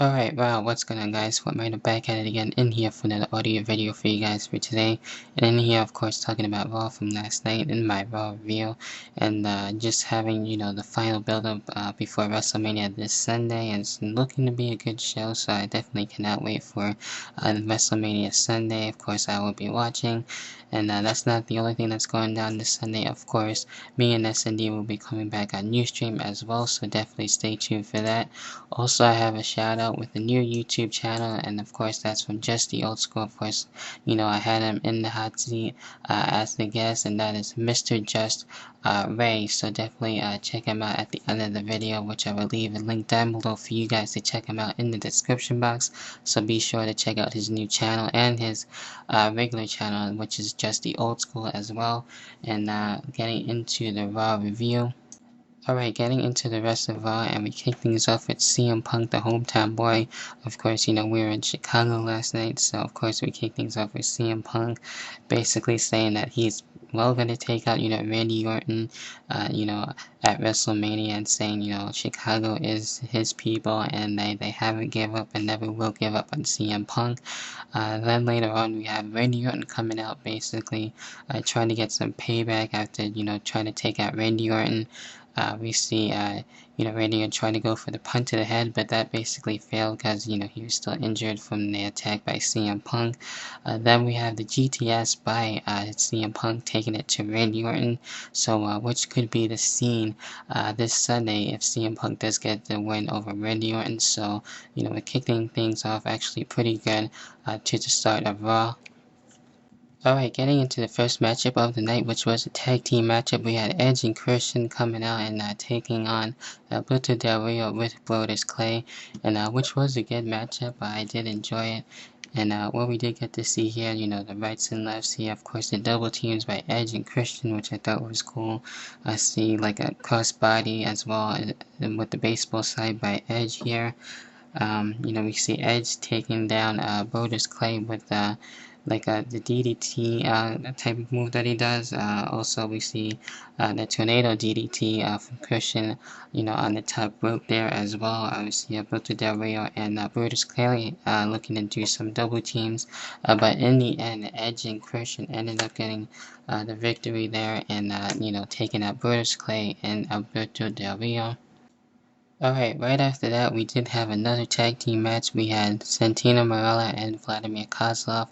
Alright, wow, what's going on guys? Fortminer back at it again in here for another audio video for you guys for today. And in here, of course, talking about Raw from last night in my Raw review. And just having, the final build-up before WrestleMania this Sunday. And it's looking to be a good show, so I definitely cannot wait for WrestleMania Sunday. Of course, I will be watching. And that's not the only thing that's going down this Sunday. Of course, me and SND will be coming back on Ustream as well, so definitely stay tuned for that. Also, I have a shout out with a new YouTube channel, and of course that's from Just the Old School. Of course, I had him in the hot seat as the guest, and that is Mr. Just Ray. So definitely check him out at the end of the video, which I will leave a link down below for you guys to check him out in the description box. So be sure to check out his new channel and his regular channel, which is Just the Old School as well. And getting into the Raw review. Alright, getting into the rest of Raw, and we kick things off with CM Punk, the hometown boy. Of course, we were in Chicago last night, so of course we kick things off with CM Punk, basically saying that he's going to take out, Randy Orton, at WrestleMania, and saying, Chicago is his people, and they haven't give up and never will give up on CM Punk. Then later on, we have Randy Orton coming out, basically trying to get some payback after, trying to take out Randy Orton. We see, Randy Orton trying to go for the punt to the head, but that basically failed because, he was still injured from the attack by CM Punk. Then we have the GTS by CM Punk taking it to Randy Orton. So, which could be the scene this Sunday if CM Punk does get the win over Randy Orton. So, we're kicking things off actually pretty good to the start of Raw. Alright, getting into the first matchup of the night, which was a tag team matchup, we had Edge and Christian coming out and taking on Alberto Del Rio with Brodus Clay, and which was a good matchup. I did enjoy it. And what we did get to see here, the rights and lefts here, of course, the double teams by Edge and Christian, which I thought was cool. I see like a crossbody as well, and with the baseball side by Edge here. We see Edge taking down Brodus Clay with the DDT type of move that he does. Also, we see the tornado DDT from Christian, on the top rope there as well. We see Alberto Del Rio and Brodus Clay looking to do some double teams. But in the end, Edge and Christian ended up getting the victory there and, taking out Brodus Clay and Alberto Del Rio. Alright, right after that, we did have another tag team match. We had Santino Marella and Vladimir Kozlov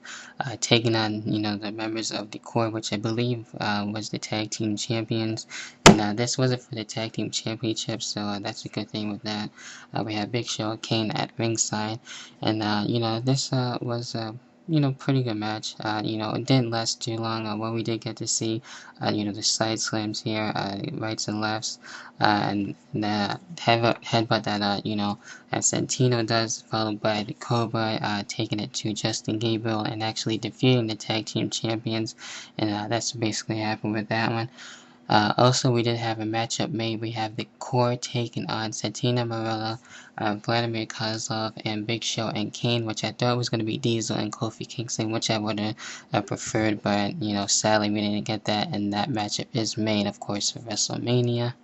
taking on, the members of the Core, which I believe was the tag team champions. And this wasn't for the tag team championship, so that's a good thing with that. We had Big Show, Kane at ringside, and this was pretty good match. It didn't last too long. What we did get to see, the side slams here, rights and lefts, and the headbutt that, that Santino does, followed by the Cobra, taking it to Justin Gabriel and actually defeating the tag team champions. And that's basically happened with that one. Also, we did have a matchup made. We have the Core taking on Santino Marella, Vladimir Kozlov, and Big Show and Kane, which I thought was going to be Diesel and Kofi Kingston, which I would have preferred, but, sadly we didn't get that, and that matchup is made, of course, for WrestleMania.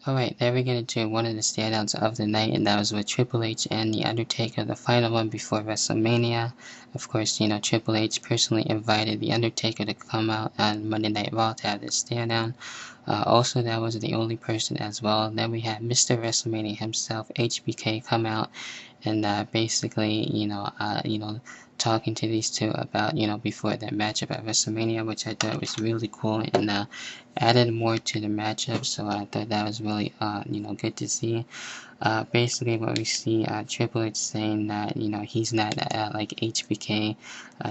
Alright, there we get into one of the standouts of the night, and that was with Triple H and The Undertaker, the final one before WrestleMania. Of course, Triple H personally invited The Undertaker to come out on Monday Night Raw to have this stand down. Also, that was the only person as well. Then we had Mr. WrestleMania himself, HBK, come out and basically, talking to these two about, before that matchup at WrestleMania, which I thought was really cool and added more to the matchup. So I thought that was really, good to see. Basically, what we see, Triple H saying that, he's not like HBK,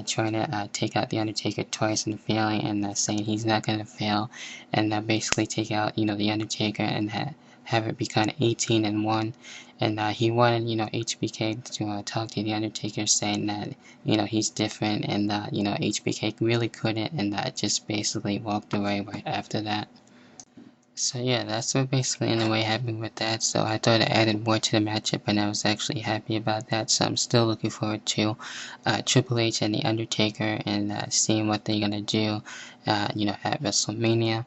trying to take out The Undertaker twice and failing, and saying he's not going to fail, and basically take out, The Undertaker and have it become 18-1. And he wanted, HBK to talk to The Undertaker, saying that, he's different, and, HBK really couldn't, and just basically walked away right after that. So yeah, that's what basically in a way happened with that. So I thought it added more to the matchup, and I was actually happy about that. So I'm still looking forward to Triple H and The Undertaker, and seeing what they're gonna do, at WrestleMania.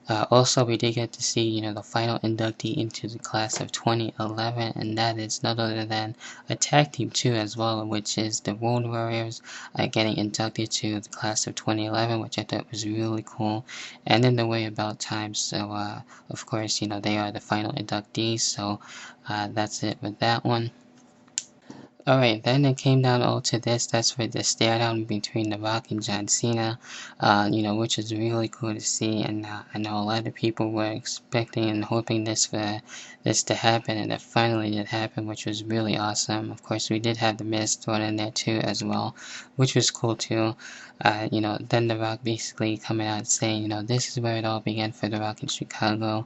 Also, we did get to see, the final inductee into the class of 2011, and that is none other than a tag team too as well, which is the Road Warriors getting inducted to the class of 2011, which I thought was really cool, and in the way about time. So, of course, they are the final inductees. So, that's it with that one. Alright, then it came down all to this. That's for the stare down between The Rock and John Cena, which is really cool to see. And I know a lot of people were expecting and hoping for this to happen, and it finally did happen, which was really awesome. Of course, we did have The Miz thrown in there too as well, which was cool too. Then The Rock basically coming out saying, this is where it all began for The Rock in Chicago.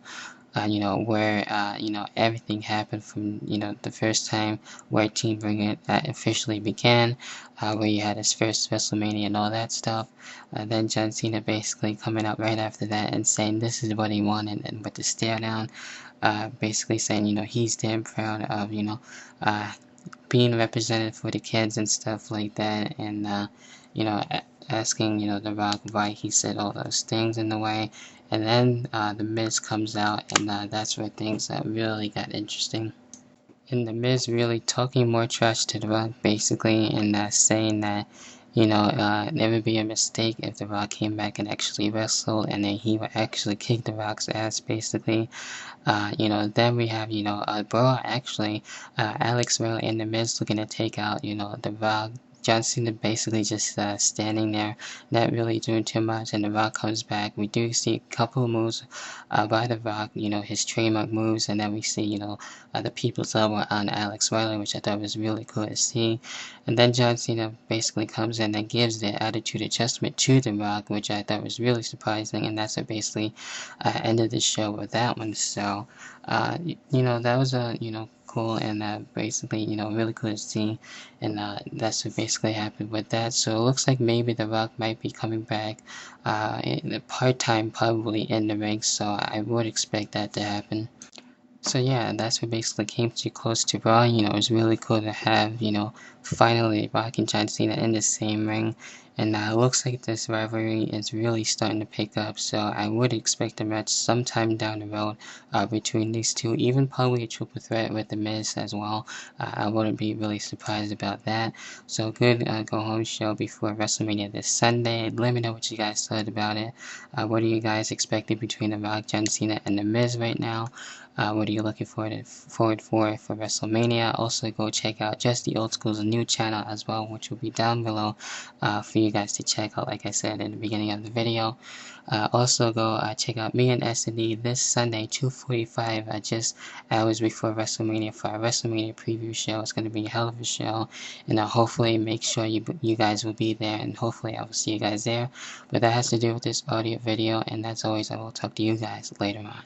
Where, everything happened from, the first time where Team Bring It officially began, where you had his first WrestleMania and all that stuff. Then John Cena basically coming out right after that and saying this is what he wanted, and with the stare down, basically saying, he's damn proud of, being represented for the kids and stuff like that, and, asking, The Rock why he said all those things in the way. And then The Miz comes out, and that's where things really got interesting. And The Miz really talking more trash to The Rock, basically, and saying that, it would be a mistake if The Rock came back and actually wrestled, and then he would actually kick The Rock's ass, basically. Then we have, a brawl, actually, Alex Riley and The Miz looking to take out, The Rock. John Cena basically just standing there, not really doing too much, and The Rock comes back. We do see a couple of moves by The Rock, his trademark moves, and then we see, the people's level on Alex Riley, which I thought was really cool to see. And then John Cena basically comes in and gives the attitude adjustment to The Rock, which I thought was really surprising, and that's what basically ended the show with that one. So, that was a, cool, and basically, really cool to see, and that's what basically happened with that. So it looks like maybe The Rock might be coming back in part-time, probably in the ring, so I would expect that to happen. So yeah, that's what basically came to close to Raw. It was really cool to have, finally Rock and John Cena in the same ring. And it looks like this rivalry is really starting to pick up. So I would expect a match sometime down the road between these two. Even probably a triple threat with The Miz as well. I wouldn't be really surprised about that. So good go-home show before WrestleMania this Sunday. Let me know what you guys thought about it. What are you guys expecting between The Rock, John Cena, and The Miz right now? What are you looking forward for WrestleMania? Also, go check out Just the Old School's new channel as well, which will be down below for you guys to check out, like I said in the beginning of the video. Also, go check out me and S&D this Sunday, 2:45, just hours before WrestleMania for our WrestleMania preview show. It's going to be a hell of a show, and hopefully make sure you guys will be there, and hopefully I will see you guys there. But that has to do with this audio video, and as always, I will talk to you guys later on.